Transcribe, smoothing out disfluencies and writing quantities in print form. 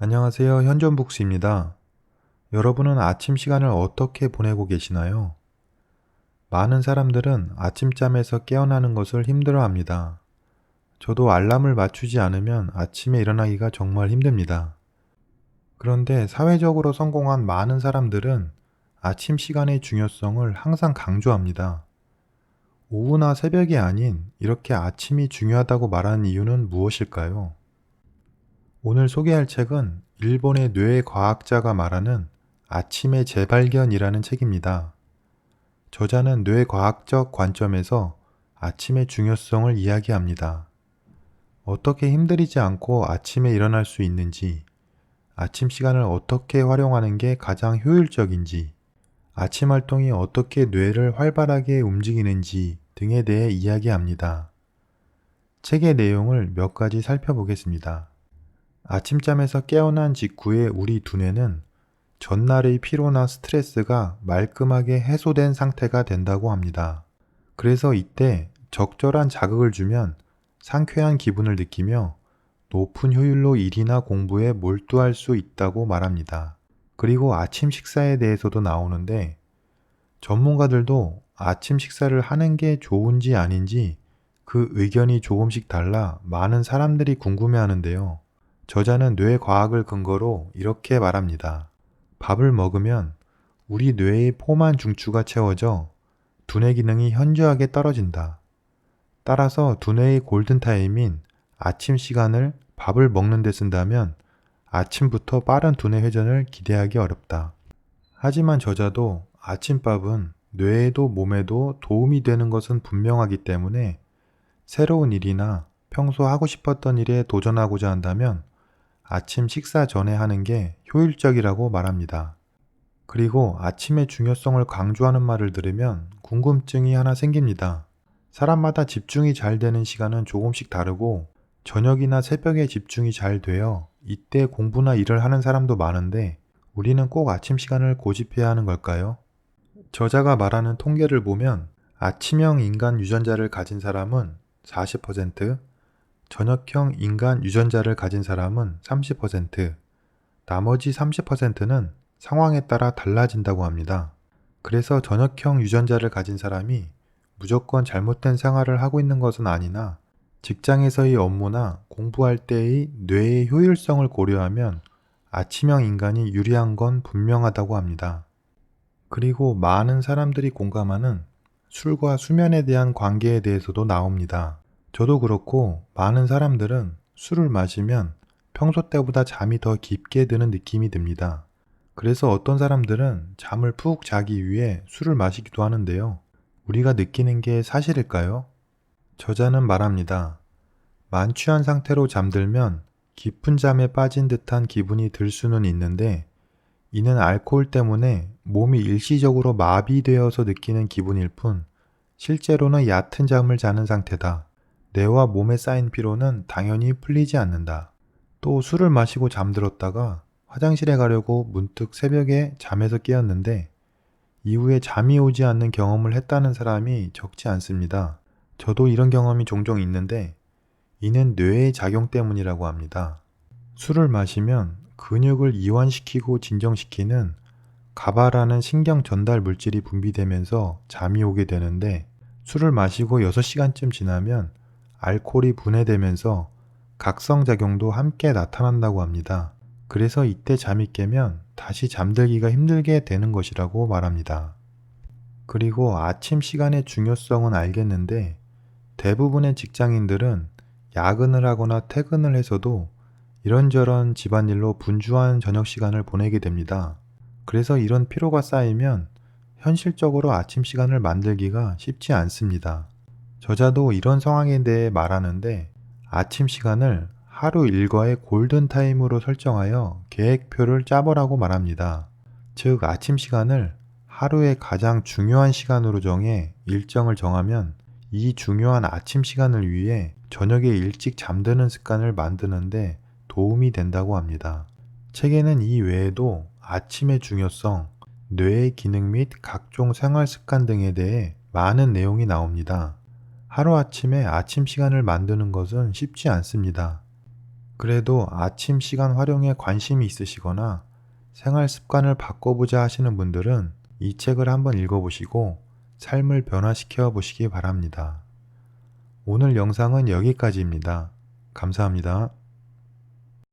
안녕하세요. 현존북스입니다. 여러분은 아침 시간을 어떻게 보내고 계시나요? 많은 사람들은 아침잠에서 깨어나는 것을 힘들어합니다. 저도 알람을 맞추지 않으면 아침에 일어나기가 정말 힘듭니다. 그런데 사회적으로 성공한 많은 사람들은 아침 시간의 중요성을 항상 강조합니다. 오후나 새벽이 아닌 이렇게 아침이 중요하다고 말하는 이유는 무엇일까요? 오늘 소개할 책은 일본의 뇌과학자가 말하는 아침의 재발견이라는 책입니다. 저자는 뇌과학적 관점에서 아침의 중요성을 이야기합니다. 어떻게 힘들이지 않고 아침에 일어날 수 있는지, 아침 시간을 어떻게 활용하는 게 가장 효율적인지, 아침 활동이 어떻게 뇌를 활발하게 움직이는지 등에 대해 이야기합니다. 책의 내용을 몇 가지 살펴보겠습니다. 아침잠에서 깨어난 직후에 우리 두뇌는 전날의 피로나 스트레스가 말끔하게 해소된 상태가 된다고 합니다. 그래서 이때 적절한 자극을 주면 상쾌한 기분을 느끼며 높은 효율로 일이나 공부에 몰두할 수 있다고 말합니다. 그리고 아침 식사에 대해서도 나오는데 전문가들도 아침 식사를 하는 게 좋은지 아닌지 그 의견이 조금씩 달라 많은 사람들이 궁금해하는데요. 저자는 뇌과학을 근거로 이렇게 말합니다. 밥을 먹으면 우리 뇌의 포만 중추가 채워져 두뇌 기능이 현저하게 떨어진다. 따라서 두뇌의 골든타임인 아침 시간을 밥을 먹는 데 쓴다면 아침부터 빠른 두뇌 회전을 기대하기 어렵다. 하지만 저자도 아침밥은 뇌에도 몸에도 도움이 되는 것은 분명하기 때문에 새로운 일이나 평소 하고 싶었던 일에 도전하고자 한다면 아침 식사 전에 하는 게 효율적이라고 말합니다. 그리고 아침의 중요성을 강조하는 말을 들으면 궁금증이 하나 생깁니다. 사람마다 집중이 잘 되는 시간은 조금씩 다르고 저녁이나 새벽에 집중이 잘 되어 이때 공부나 일을 하는 사람도 많은데 우리는 꼭 아침 시간을 고집해야 하는 걸까요? 저자가 말하는 통계를 보면 아침형 인간 유전자를 가진 사람은 40%, 저녁형 인간 유전자를 가진 사람은 30%, 나머지 30%는 상황에 따라 달라진다고 합니다. 그래서 저녁형 유전자를 가진 사람이 무조건 잘못된 생활을 하고 있는 것은 아니나 직장에서의 업무나 공부할 때의 뇌의 효율성을 고려하면 아침형 인간이 유리한 건 분명하다고 합니다. 그리고 많은 사람들이 공감하는 술과 수면에 대한 관계에 대해서도 나옵니다. 저도 그렇고 많은 사람들은 술을 마시면 평소 때보다 잠이 더 깊게 드는 느낌이 듭니다. 그래서 어떤 사람들은 잠을 푹 자기 위해 술을 마시기도 하는데요. 우리가 느끼는 게 사실일까요? 저자는 말합니다. 만취한 상태로 잠들면 깊은 잠에 빠진 듯한 기분이 들 수는 있는데 이는 알코올 때문에 몸이 일시적으로 마비되어서 느끼는 기분일 뿐 실제로는 얕은 잠을 자는 상태다. 뇌와 몸에 쌓인 피로는 당연히 풀리지 않는다. 또 술을 마시고 잠들었다가 화장실에 가려고 문득 새벽에 잠에서 깨었는데 이후에 잠이 오지 않는 경험을 했다는 사람이 적지 않습니다. 저도 이런 경험이 종종 있는데 이는 뇌의 작용 때문이라고 합니다. 술을 마시면 근육을 이완시키고 진정시키는 가바라는 신경 전달 물질이 분비되면서 잠이 오게 되는데 술을 마시고 6시간쯤 지나면 알코올이 분해되면서 각성작용도 함께 나타난다고 합니다. 그래서 이때 잠이 깨면 다시 잠들기가 힘들게 되는 것이라고 말합니다. 그리고 아침 시간의 중요성은 알겠는데 대부분의 직장인들은 야근을 하거나 퇴근을 해서도 이런저런 집안일로 분주한 저녁 시간을 보내게 됩니다. 그래서 이런 피로가 쌓이면 현실적으로 아침 시간을 만들기가 쉽지 않습니다. 저자도 이런 상황에 대해 말하는데 아침 시간을 하루 일과의 골든타임으로 설정하여 계획표를 짜보라고 말합니다. 즉 아침 시간을 하루의 가장 중요한 시간으로 정해 일정을 정하면 이 중요한 아침 시간을 위해 저녁에 일찍 잠드는 습관을 만드는데 도움이 된다고 합니다. 책에는 이 외에도 아침의 중요성, 뇌의 기능 및 각종 생활 습관 등에 대해 많은 내용이 나옵니다. 하루아침에 아침 시간을 만드는 것은 쉽지 않습니다. 그래도 아침 시간 활용에 관심이 있으시거나 생활 습관을 바꿔보자 하시는 분들은 이 책을 한번 읽어보시고 삶을 변화시켜 보시기 바랍니다. 오늘 영상은 여기까지입니다. 감사합니다.